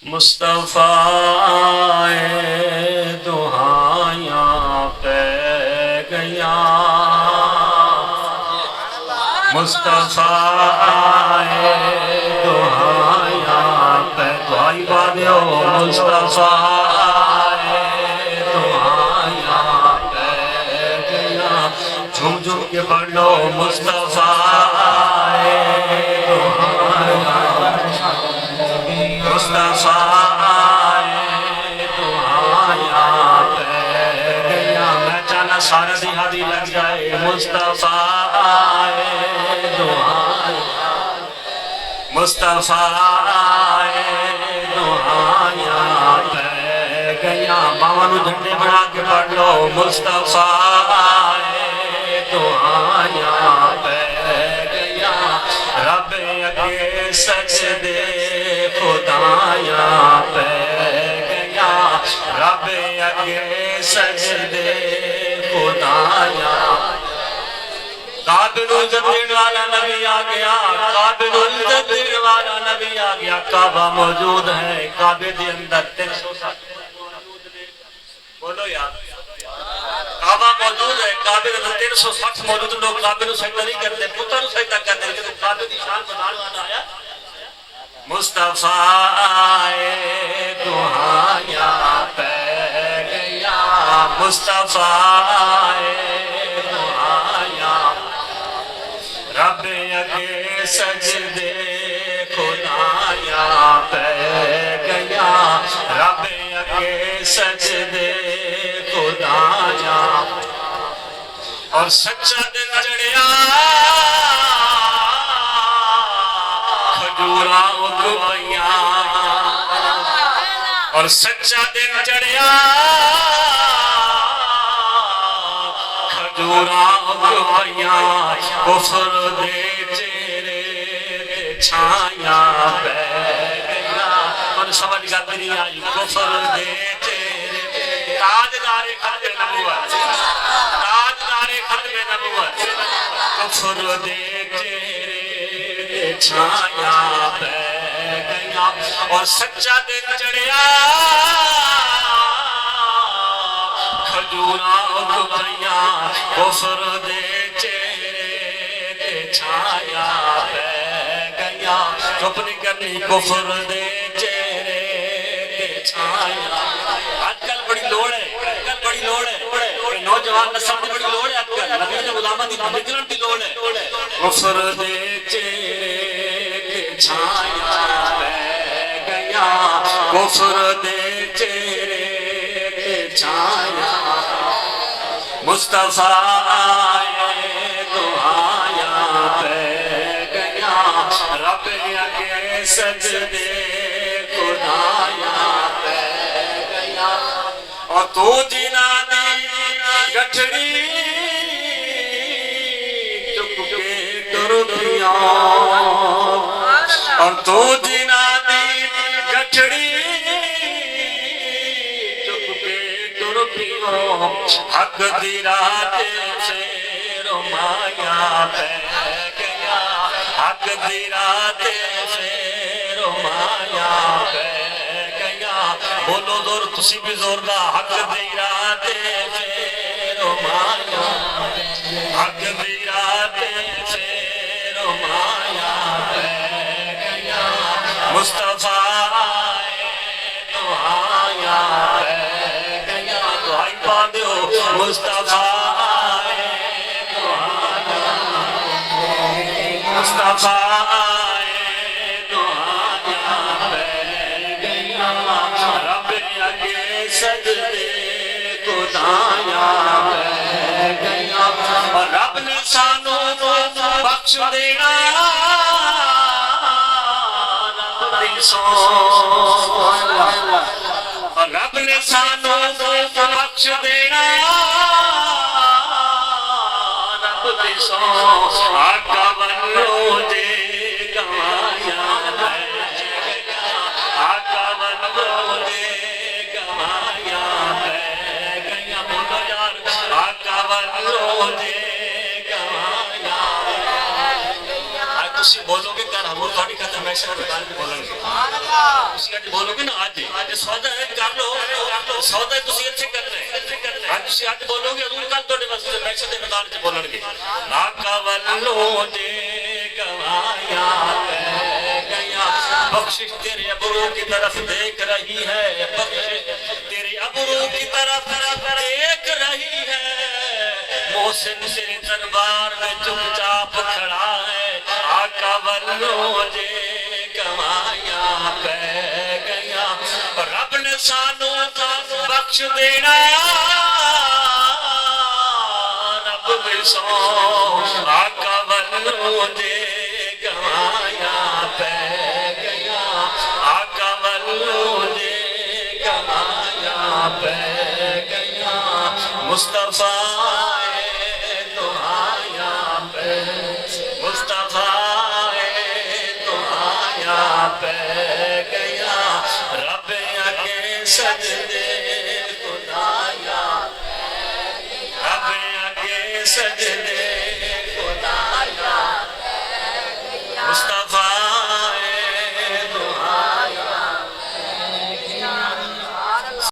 مصطفیٰ دہائیاں پہ گیا مصطفیٰ دہائیاں پہ دعائی بادیو مصطفیٰ دہائیاں پہ گیا جھم جھم کے پڑھ لو مصطفیٰ سارا دیہادی لگ جائے مصطفیٰ دہائیاں پہ گیا باوانو جھنڈے بنا کے پڑھ لو مصطفیٰ دہائیاں پہ گیا رب اگے سجدے خدایاں پہ گیا رب اگے سجدے قابل عزت دین والا نبی آ گیا قابل عزت دین والا نبی آ گیا کعبہ موجود ہے کعبے دے اندر 360 بولو یار کعبہ موجود ہے کعبے دے اندر 360 موجود لوگ کعبے نو سجدہ نہیں کرتے پتر نو سجدہ کرتے لیکن کعبے دی شان بتانا آیا مصطفیٰ دہائیاں پہ گیا مصطفیٰ دہائیاں رب اگے سجدے خدایاں پہ گیا رب اگے سجدے خدایاں اور سچا دن چڑھیا کھجوراں اگ پئیاں اور سچا دن چڑھیا کھجوراں اگ پئیاں کفر دے چہرے تے چھایاں پہ گیا اور سمجھ گا نہیں آئی کفر دے چہرے تاجدار ختم نبوت تاجدار ختم نبوت کفر دے چہرے تے چھایاں پہ گیا اور سچا دن چڑھیا کھجوراں اگ پئیاں کفر دے چہرے تے چھایاں پہ گیا چپ نہیں کرنی کفر دے چہرے تے چھایاں آج کل بڑی لوڑ ہے نوجوان نسل دی بڑی لوڑ ہے آج کل نبی نے غلامہ دی نکلن دی لوڑ ہے کفر دے چہرے تے چھایاں پہ گیا کفر دے چہرے تے چھایاں مصطفیٰ دہائیاں پہ گیا رب اگے سجدے خدایاں پہ گیا اور تو جنا دی گٹھڑی چپ کے ٹر پیا اور تو جنا دی گٹھڑی حق دی راہ سے رمایاں پہ گیا حق دی راہ سے رمایاں پہ گیا بولو زور تسی بھی زور دا حق دی راہ سے رمایاں حق دی راہ سے رمایاں پہ گیا مصطفیٰ دہائیاں پہ مصطفیٰ مصطفیٰ دہائیاں پہ گیا رب اگے سجدے خدایاں پہ گیا اور رب نے سانو بخش دینا اور رب نے سانو بخش دینا رب دی سو آقا بنو دے گوایا آقا بنو دے گوایا گیا بولو یار آقا بنو دے گوایا تسی بولو گے کر حضور تھوڑی کہتا ہے میشہ رکان بھی بولن گے تسی آج بولو گے نا آج سودا ہے کر لو سودا ہے تسی اچھے کر رہے آج تسی آج بولو گے حضور کل توڑے بس میشہ دے رکان بھی بولن گے آقا ولو دے گوایا پہ گیا بخشش تیرے ابرو کی طرف دیکھ رہی ہے بخشش تیرے ابرو کی طرف دیکھ رہی ہے محسن تیرے دربار میں چپ چاپ کھڑا ہے آقا ولو دے گوایا پہ گیا رب نے سانو بخش دینا رب بھی سو آقا ولو دے گوایا پہ گیا آقا ولو دے گوایا پہ گیا مصطفیٰ مصطفیٰ تو آیا پہ گیا